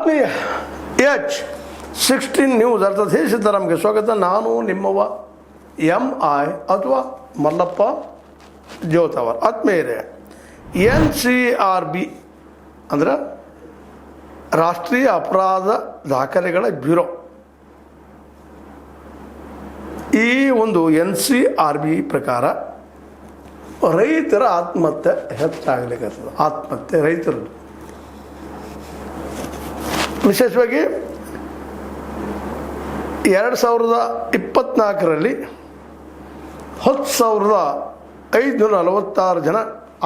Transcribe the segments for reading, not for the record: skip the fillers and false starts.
ಆತ್ಮೀಯ H16 news ಅರ್ಥಾತ್ ಹೇ ಸಿದ್ದರಾಮ್ಗೆ ಸ್ವಾಗತ. ನಾನು ನಿಮ್ಮವ MI ಅಥವಾ ಮಲ್ಲಪ್ಪ ಜೋತವರ್. ಆತ್ಮೀಯರೇ, NCRB ಅಂದ್ರೆ ರಾಷ್ಟ್ರೀಯ ಅಪರಾಧ ದಾಖಲೆಗಳ ಬ್ಯೂರೋ, ಈ ಒಂದು NCRB ಪ್ರಕಾರ ರೈತರ ಆತ್ಮಹತ್ಯೆ ಹೆಚ್ಚಾಗಲಿಕ್ಕತ್ತದ. ಆತ್ಮಹತ್ಯೆ ರೈತರದ್ದು ವಿಶೇಷವಾಗಿ 2024ರಲ್ಲಿ 10,546 ಜನ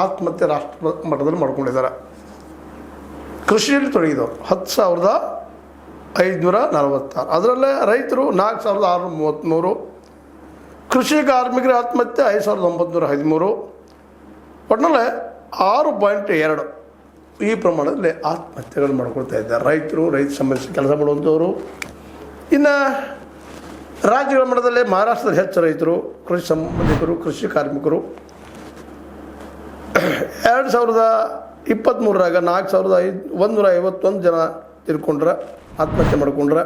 ಆತ್ಮಹತ್ಯೆ ರಾಷ್ಟ್ರ ಮಟ್ಟದಲ್ಲಿ ಮಾಡ್ಕೊಂಡಿದ್ದಾರೆ. ಕೃಷಿಯಲ್ಲಿ ತೊಡಗಿದವರು 10,546, ಅದರಲ್ಲೇ ರೈತರು 4,633, ಕೃಷಿ ಕಾರ್ಮಿಕರ ಆತ್ಮಹತ್ಯೆ 5,913, ಒಟ್ಟಿನಲ್ಲಿ 6.2 ಈ ಪ್ರಮಾಣದಲ್ಲಿ ಆತ್ಮಹತ್ಯೆಗಳು ಮಾಡ್ಕೊಳ್ತಾ ಇದ್ದಾರೆ ರೈತರು, ರೈತ ಸಂಬಂಧಿಸಿದ ಕೆಲಸ ಮಾಡುವಂಥವರು. ಇನ್ನು ರಾಜ್ಯಗಳ ಮಟ್ಟದಲ್ಲಿ ಮಹಾರಾಷ್ಟ್ರದಲ್ಲಿ ಹೆಚ್ಚು ರೈತರು, ಕೃಷಿ ಸಂಬಂಧಿಕರು, ಕೃಷಿ ಕಾರ್ಮಿಕರು. 2023ರಾಗ 4,151 ಜನ ತಿಳ್ಕೊಂಡ್ರೆ, ಆತ್ಮಹತ್ಯೆ ಮಾಡ್ಕೊಂಡ್ರೆ.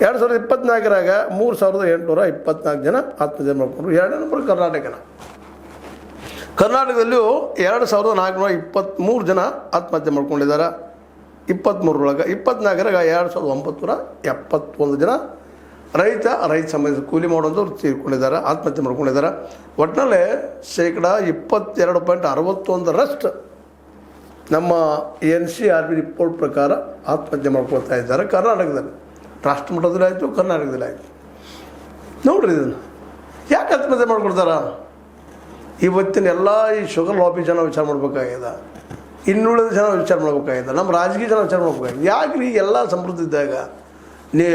2024ರಾಗ 3,824 ಜನ ಆತ್ಮಹತ್ಯೆ ಮಾಡ್ಕೊಂಡ್ರು. 2ನೇ ನಂಬರ್ ಕರ್ನಾಟಕದಲ್ಲಿಯೂ 2,423 ಜನ ಆತ್ಮಹತ್ಯೆ ಮಾಡ್ಕೊಂಡಿದ್ದಾರೆ 23ರೊಳಗೆ. 24ರಾಗ 2,971 ಜನ ರೈತ ಸಂಬಂಧಿಸಿದ ಕೂಲಿ ಮಾಡುವಂಥವ್ರು ತೀರ್ಕೊಂಡಿದ್ದಾರೆ, ಆತ್ಮಹತ್ಯೆ ಮಾಡ್ಕೊಂಡಿದ್ದಾರೆ. ಒಟ್ಟಿನಲ್ಲೇ 22.61% ನಮ್ಮ NCRB ರಿಪೋರ್ಟ್ ಪ್ರಕಾರ ಆತ್ಮಹತ್ಯೆ ಮಾಡ್ಕೊಳ್ತಾ ಇದ್ದಾರೆ ಕರ್ನಾಟಕದಲ್ಲಿ. ರಾಷ್ಟ್ರ ಮಟ್ಟದಲ್ಲಿ ಆಯಿತು, ಕರ್ನಾಟಕದಲ್ಲಿ ಆಯಿತು. ನೋಡ್ರಿ, ಇದನ್ನು ಯಾಕೆ ಆತ್ಮಹತ್ಯೆ ಮಾಡ್ಕೊಳ್ತಾರ? ಇವತ್ತಿನ ಎಲ್ಲ ಈ ಶುಗರ್ ಲಾಬಿ ಜನ ವಿಚಾರ ಮಾಡ್ಬೇಕಾಗಿದೆ, ಇನ್ನುಳಿದ ಜನ ವಿಚಾರ ಮಾಡ್ಬೇಕಾಗಿದೆ, ನಮ್ಮ ರಾಜಕೀಯ ಜನ ವಿಚಾರ ಮಾಡ್ಬೇಕಾಗಿದೆ. ಯಾಕ್ರಿ ಎಲ್ಲ ಸಮೃದ್ಧಿ ಇದ್ದಾಗ